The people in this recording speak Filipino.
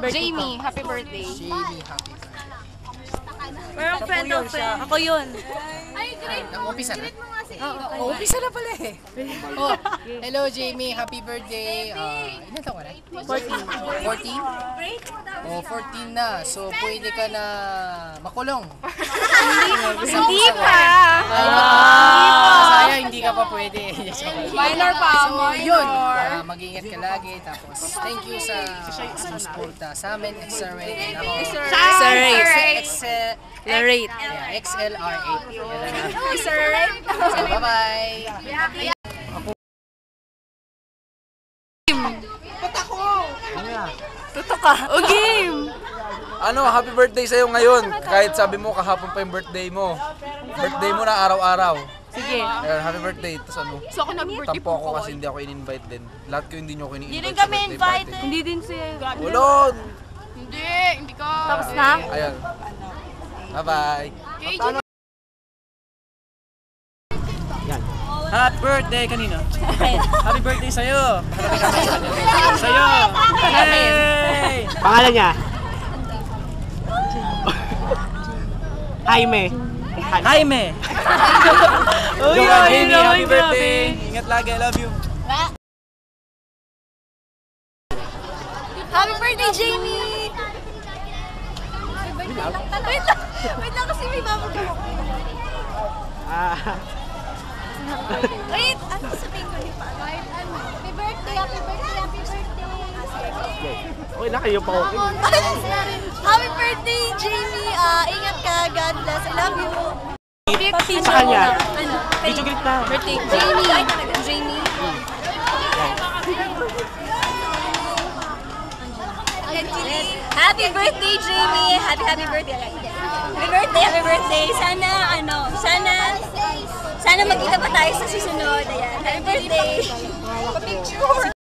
Jamie, happy birthday. Jamie, happy birthday. Parang friend of friend. Ako yun. Umpisa na? Oo, umpisa na pala eh. Oh, hello Jamie, happy birthday. Ilan taon ka na? 14. 14? Oh, 14 na. So, pwede ka na makulong. Hindi pa. Sayang, hindi ka pa pwede. Minor pa, Yun, mag-ingat ka lagi. Tapos, thank you sa sumusuporta sa amin, XR8. Larate. Yeah, XLR8. XR8. So, bye-bye. Tutok ka. O game. Ano, happy birthday sa'yo ngayon. Kahit sabi mo kahapon pa yung birthday mo. Birthday mo na araw-araw. Sige. Ayun, happy birthday. Tapos ano, So ako nag-birthday tampo ako kasi hindi ako in-invite din. Lahat ko hindi nyo ako in-invite. Hindi rin kami invited. Hindi din siya. Ulon! Hindi ka. Tapos na? Ayun. Bye-bye. Happy birthday kanina. Happy birthday sa'yo. Sa'yo. Hey! Pangalan niya? Jaime. Jaime. Uy, Jamie, happy birthday. Ingat lagi, I love you. Happy birthday, Jamie! Wait lang kasi may babagawa ko. Wait, ano sabihin ko ni Pa? Happy birthday, happy birthday, happy birthday. Okay na kayo pa okay. Happy birthday, Jamie! Ingat ka, God bless, I love you. Sa kanya. Ano? Video clip na. Birthday, Jamie! Jamie! Happy birthday, Jamie! Happy birthday! Happy birthday! Sana magkita pa tayo sa susunod. Ayan. Happy birthday! Picture!